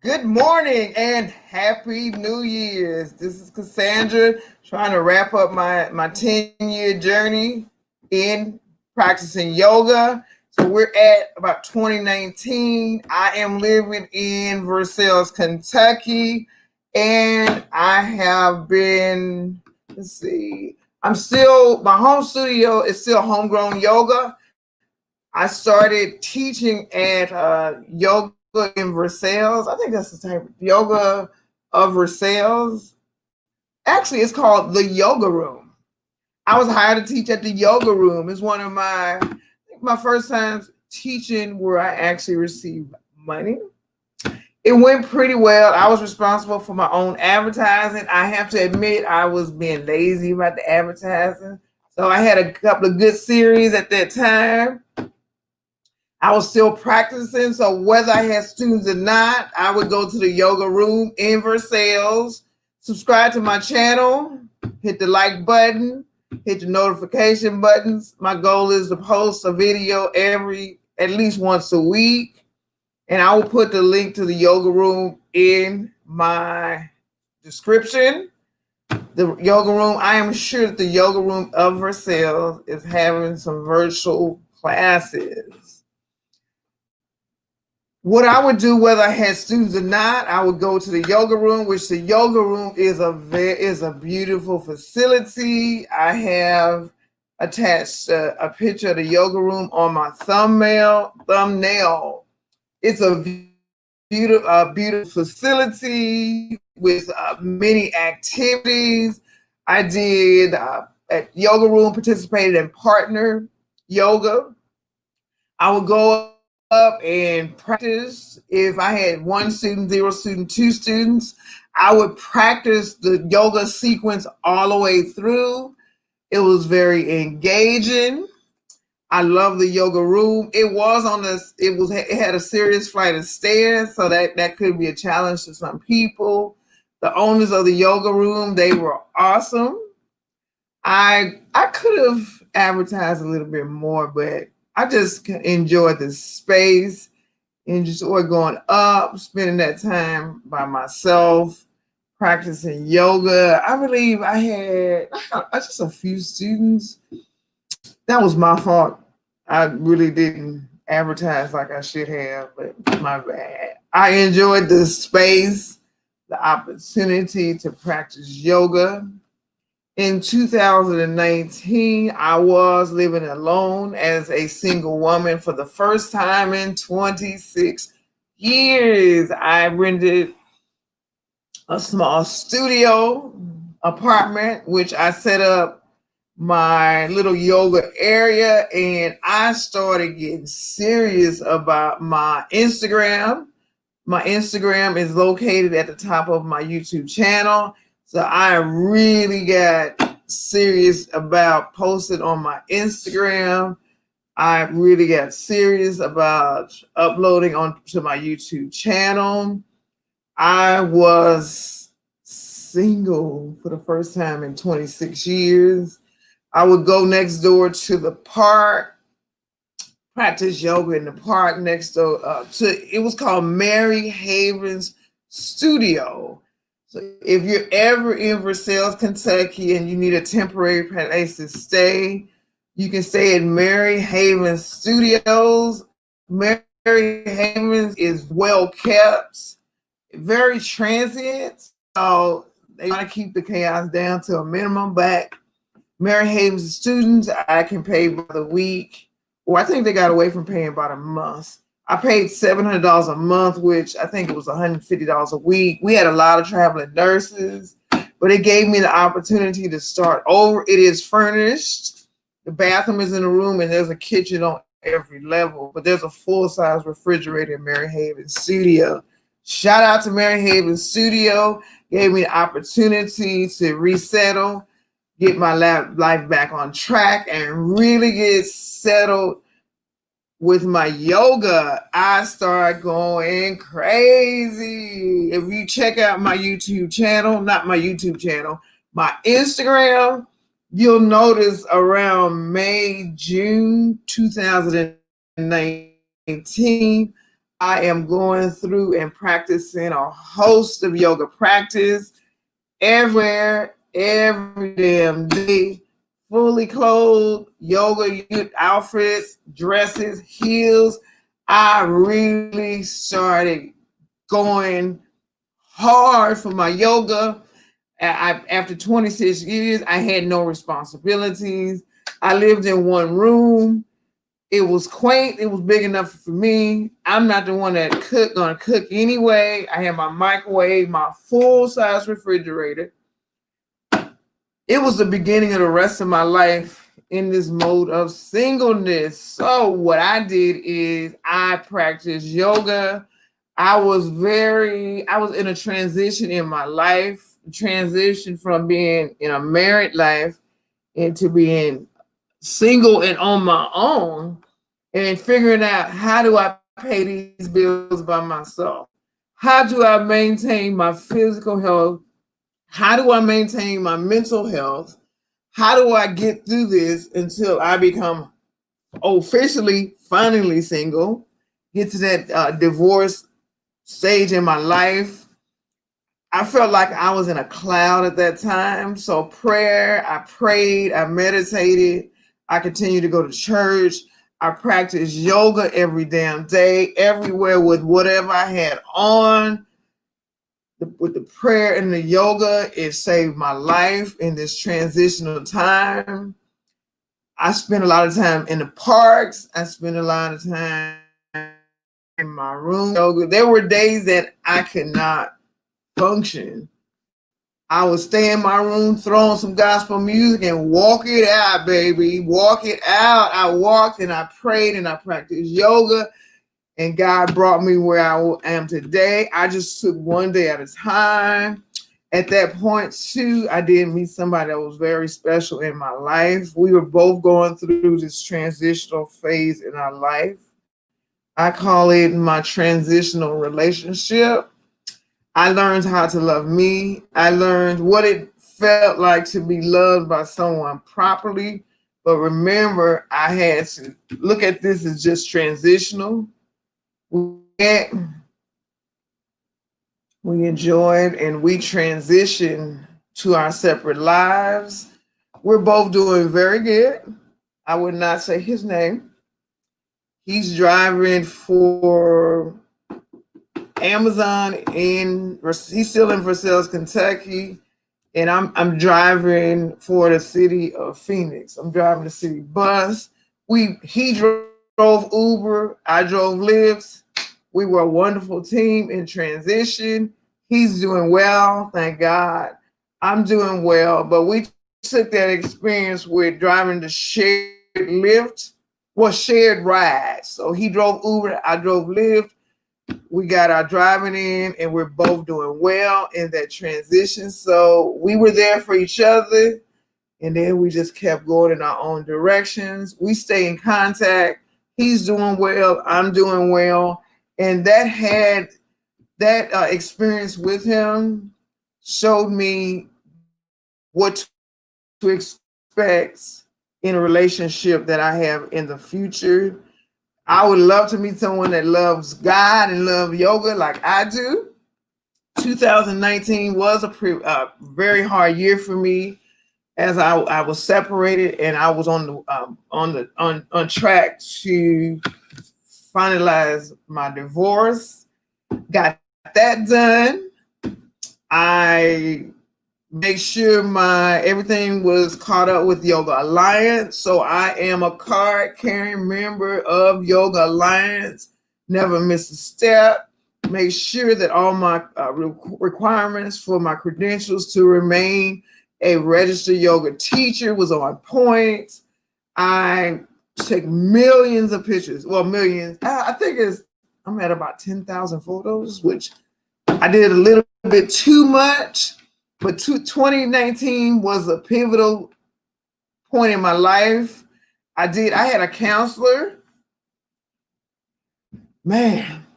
Good morning and happy New Year's. This is Cassandra trying to wrap up my 10-year journey in practicing yoga. So we're at about 2019. I am living in Versailles, Kentucky, and I have been, my home studio is still homegrown yoga. I started teaching at yoga in Versailles. I think that's the type of yoga of Versailles. Actually, it's called the Yoga Room. I was hired to teach at the Yoga Room. It's one of my first times teaching where I actually received money. It went pretty well. I was responsible for my own advertising. I have to admit, I was being lazy about the advertising. So I had a couple of good series at that time. I was still practicing, so whether I had students or not, I would go to the Yoga Room in Versailles, subscribe to my channel, hit the like button, hit the notification buttons. My goal is to post a video at least once a week, and I will put the link to the Yoga Room in my description. The Yoga Room, I am sure that the Yoga Room of Versailles is having some virtual classes. What I would do, whether I had students or not, I would go to the Yoga Room, which the Yoga Room is a beautiful facility. I have attached a picture of the Yoga Room on my thumbnail. It's a beautiful facility with many activities. I did at Yoga Room, participated in partner yoga. I would go up and practice. If I had 1 student, 0 student, 2 students, I would practice the yoga sequence all the way through. It was very engaging. I love the Yoga Room. It had a serious flight of stairs, so that could be a challenge to some people. The owners of the Yoga Room, they were awesome. I could have advertised a little bit more, but I just enjoyed the space, enjoyed going up, spending that time by myself, practicing yoga. I believe I had just a few students. That was my fault. I really didn't advertise like I should have, but my bad. I enjoyed the space, the opportunity to practice yoga. In 2019, I was living alone as a single woman for the first time in 26 years. I rented a small studio apartment, which I set up my little yoga area, and I started getting serious about my Instagram. My Instagram is located at the top of my YouTube channel. So I really got serious about posting on my Instagram. I really got serious about uploading onto my YouTube channel. I was single for the first time in 26 years. I would go next door to the park, practice yoga in the park next door it was called Mary Haven's Studio. So if you're ever in Versailles, Kentucky, and you need a temporary place to stay, you can stay at Mary Haven Studios. Mary Haven is well kept, very transient, so they want to keep the chaos down to a minimum. But Mary Haven's students, I can pay by the week. Well, I think they got away from paying about a month. I paid $700 a month, which I think it was $150 a week. We had a lot of traveling nurses, but it gave me the opportunity to start over. It is furnished. The bathroom is in the room, and there's a kitchen on every level, but there's a full-size refrigerator in Mary Haven Studio. Shout out to Mary Haven Studio. Gave me the opportunity to resettle, get my life back on track, and really get settled with my yoga. I start going crazy. If you check out my YouTube channel, not my YouTube channel, my Instagram, you'll notice around May, June 2019, I am going through and practicing a host of yoga practice everywhere, every damn day, fully clothed, yoga outfits, dresses, heels. I really started going hard for my yoga. After 26 years, I had no responsibilities. I lived in one room. It was quaint. It was big enough for me. I'm not the one that gonna cook anyway. I had my microwave, my full size refrigerator. It was the beginning of the rest of my life in this mode of singleness. So what I did is I practiced yoga. I was in a transition in my life, transition from being in a married life into being single and on my own, and figuring out, how do I pay these bills by myself? How do I maintain my physical health? How do I maintain my mental health? How do I get through this until I become officially, finally single, get to that divorce stage in my life? I felt like I was in a cloud at that time. So prayer, I prayed, I meditated, I continued to go to church. I practiced yoga every damn day, everywhere with whatever I had on. With the prayer and the yoga, it saved my life in this transitional time. I spent a lot of time in the parks. I spent a lot of time in my room. Yoga. There were days that I could not function. I would stay in my room, throw on some gospel music and walk it out, baby. Walk it out. I walked and I prayed and I practiced yoga, and God brought me where I am today. I just took one day at a time. At that point, too, I did meet somebody that was very special in my life. We were both going through this transitional phase in our life. I call it my transitional relationship. I learned how to love me. I learned what it felt like to be loved by someone properly. But remember, I had to look at this as just transitional. We enjoyed and we transitioned to our separate lives. We're both doing very good. I would not say his name. He's driving for Amazon he's still in Versailles, Kentucky, and I'm driving for the city of Phoenix. I'm driving the city bus. He drove Uber, I drove Lyft. We were a wonderful team in transition. He's doing well, thank God. I'm doing well, but we took that experience with driving the shared Lyft, shared rides. So he drove Uber, I drove Lyft. We got our driving in, and we're both doing well in that transition. So we were there for each other, and then we just kept going in our own directions. We stay in contact. He's doing well, I'm doing well, and that experience with him showed me what to expect in a relationship that I have in the future. I would love to meet someone that loves God and loves yoga like I do. 2019 was a very hard year for me, as I was separated and I was on track to finalize my divorce. Got that done. I make sure everything was caught up with Yoga Alliance. So I am a card carrying member of Yoga Alliance. Never miss a step. Make sure that all my requirements for my credentials to remain a registered yoga teacher was on point. I took millions of pictures. Well, millions. I think I'm at about 10,000 photos, which I did a little bit too much. But 2019 was a pivotal point in my life. I had a counselor. Man,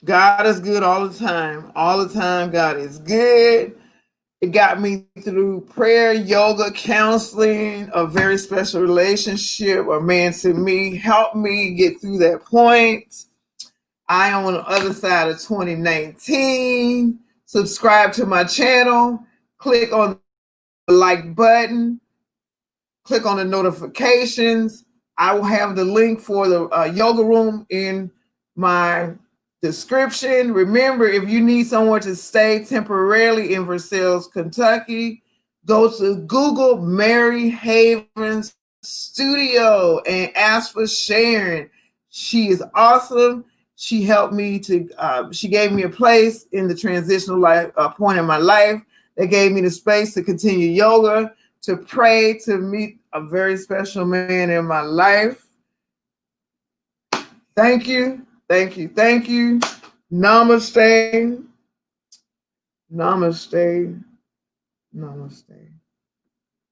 God is good all the time. All the time, God is good. It got me through prayer, yoga, counseling, a very special relationship. A man to me helped me get through that point. I am on the other side of 2019. Subscribe to my channel. Click on the like button. Click on the notifications. I will have the link for the yoga room in my description. Remember, if you need somewhere to stay temporarily in Versailles, Kentucky, go to Google Mary Haven's studio and ask for Sharon. She is awesome. She helped me to, she gave me a place in the transitional life point in my life that gave me the space to continue yoga, to pray, to meet a very special man in my life. Thank you, thank you, thank you. Namaste, namaste, namaste.